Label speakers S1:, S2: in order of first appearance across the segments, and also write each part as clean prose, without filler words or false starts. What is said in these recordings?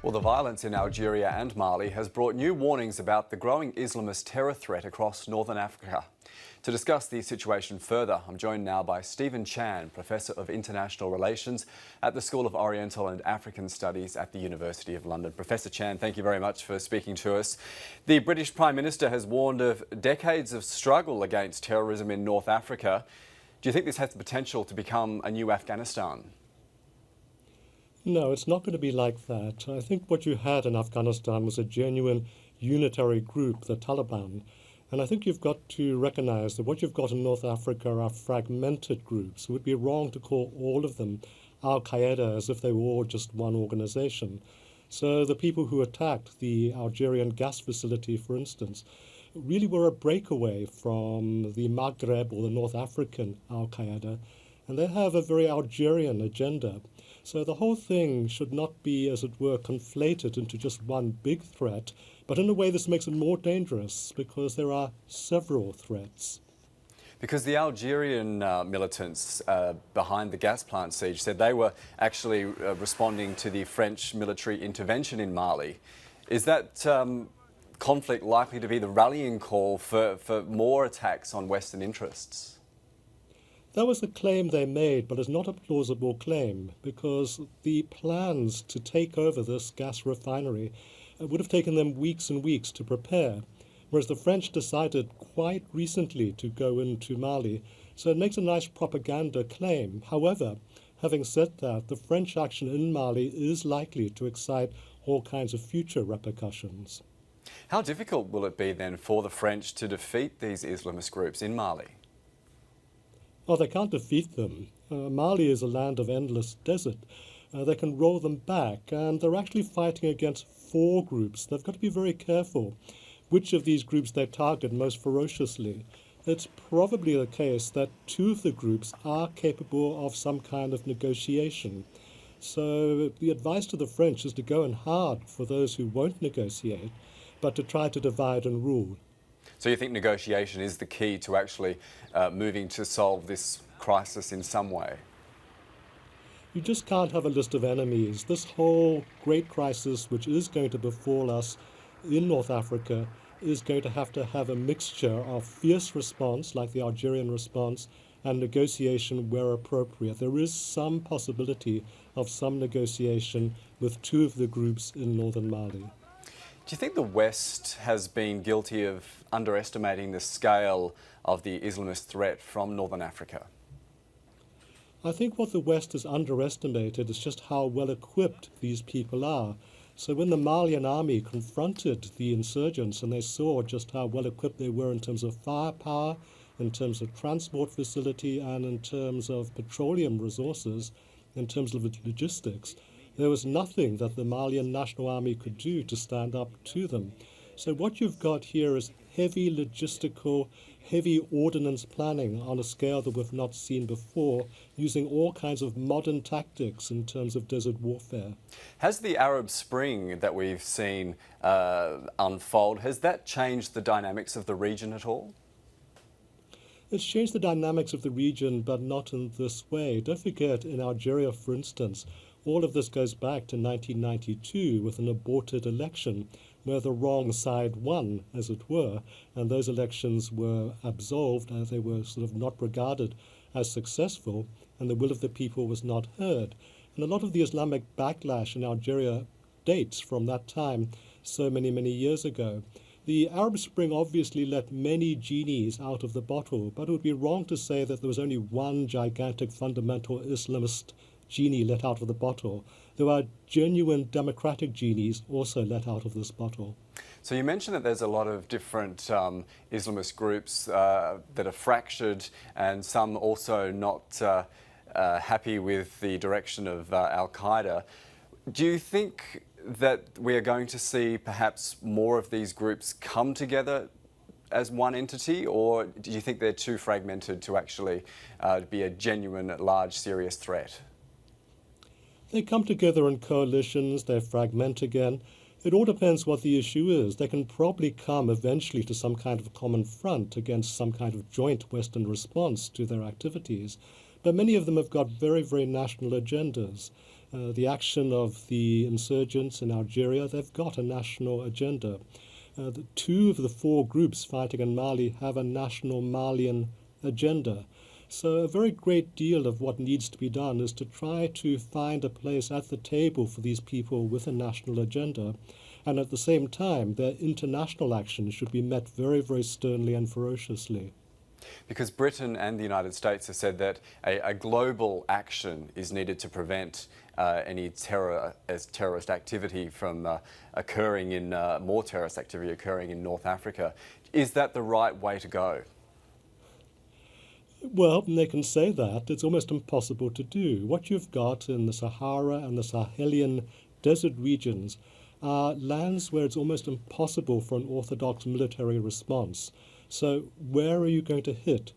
S1: Well, the violence in Algeria and Mali has brought new warnings about the growing Islamist terror threat across northern Africa. To discuss the situation further, I'm joined now by Stephen Chan, Professor of International Relations at the School of Oriental and African Studies at the University of London. Professor Chan, thank you very much for speaking to us. The British Prime Minister has warned of decades of struggle against terrorism in North Africa. Do you think this has the potential to become a new Afghanistan?
S2: No, it's not going to be like that. I think what you had in Afghanistan was a genuine unitary group, the Taliban. And I think you've got to recognize that what you've got in North Africa are fragmented groups. It would be wrong to call all of them Al-Qaeda as if they were all just one organization. So the people who attacked the Algerian gas facility, for instance, really were a breakaway from the Maghreb or the North African Al-Qaeda, and they have a very Algerian agenda. So the whole thing should not be, as it were, conflated into just one big threat, but in a way this makes it more dangerous because there are several threats.
S1: Because the Algerian militants behind the gas plant siege said they were actually responding to the French military intervention in Mali. Is that conflict likely to be the rallying call for more attacks on Western interests?
S2: That was the claim they made, but it's not a plausible claim because the plans to take over this gas refinery would have taken them weeks and weeks to prepare, whereas the French decided quite recently to go into Mali. So it makes a nice propaganda claim. However, having said that, the French action in Mali is likely to excite all kinds of future repercussions.
S1: How difficult will it be then for the French to defeat these Islamist groups in Mali?
S2: Oh, they can't defeat them. Mali is a land of endless desert. They can roll them back, and they're actually fighting against four groups. They've got to be very careful which of these groups they target most ferociously. It's probably the case that two of the groups are capable of some kind of negotiation. So the advice to the French is to go in hard for those who won't negotiate, but to try to divide and rule.
S1: So you think negotiation is the key to actually moving to solve this crisis in some way?
S2: You just can't have a list of enemies. This whole great crisis which is going to befall us in North Africa is going to have a mixture of fierce response, like the Algerian response, and negotiation where appropriate. There is some possibility of some negotiation with two of the groups in northern Mali.
S1: Do you think the West has been guilty of underestimating the scale of the Islamist threat from northern Africa?
S2: I think what the West has underestimated is just how well equipped these people are. So when the Malian army confronted the insurgents and they saw just how well equipped they were in terms of firepower, in terms of transport facility, and in terms of petroleum resources, in terms of logistics, there was nothing that the Malian National Army could do to stand up to them. So what you've got here is heavy logistical, heavy ordnance planning on a scale that we've not seen before, using all kinds of modern tactics in terms of desert warfare.
S1: Has the Arab Spring that we've seen unfold, has that changed the dynamics of the region at all?
S2: It's changed the dynamics of the region, but not in this way. Don't forget, in Algeria, for instance, all of this goes back to 1992 with an aborted election where the wrong side won, as it were, and those elections were absolved as they were sort of not regarded as successful, and the will of the people was not heard. And a lot of the Islamic backlash in Algeria dates from that time so many, many years ago. The Arab Spring obviously let many genies out of the bottle, but it would be wrong to say that there was only one gigantic fundamental Islamist genie let out of the bottle. There are genuine democratic genies also let out of this bottle.
S1: So you mentioned that there's a lot of different Islamist groups that are fractured and some also not happy with the direction of Al-Qaeda. Do you think that we are going to see perhaps more of these groups come together as one entity, or do you think they're too fragmented to actually be a genuine, large, serious threat?
S2: They come together in coalitions, they fragment again. It all depends what the issue is. They can probably come eventually to some kind of common front against some kind of joint Western response to their activities. But many of them have got very, very national agendas. The action of the insurgents in Algeria, they've got a national agenda. Two of the four groups fighting in Mali have a national Malian agenda. So a very great deal of what needs to be done is to try to find a place at the table for these people with a national agenda. And at the same time, their international action should be met very, very sternly and ferociously.
S1: Because Britain and the United States have said that a global action is needed to prevent any terrorist activity from occurring in more terrorist activity occurring in North Africa. Is that the right way to go?
S2: Well, they can say that. It's almost impossible to do. What you've got in the Sahara and the Sahelian desert regions are lands where it's almost impossible for an orthodox military response. So where are you going to hit?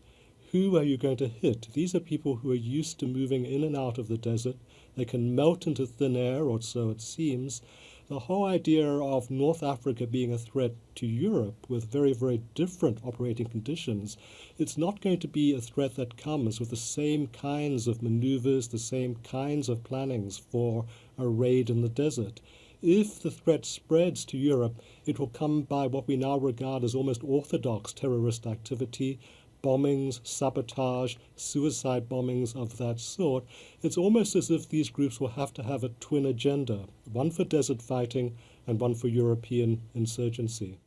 S2: Who are you going to hit? These are people who are used to moving in and out of the desert. They can melt into thin air, or so it seems. The whole idea of North Africa being a threat to Europe with very, very different operating conditions, it's not going to be a threat that comes with the same kinds of maneuvers, the same kinds of plannings for a raid in the desert. If the threat spreads to Europe, it will come by what we now regard as almost orthodox terrorist activity, bombings, sabotage, suicide bombings of that sort. It's almost as if these groups will have to have a twin agenda, one for desert fighting and one for European insurgency.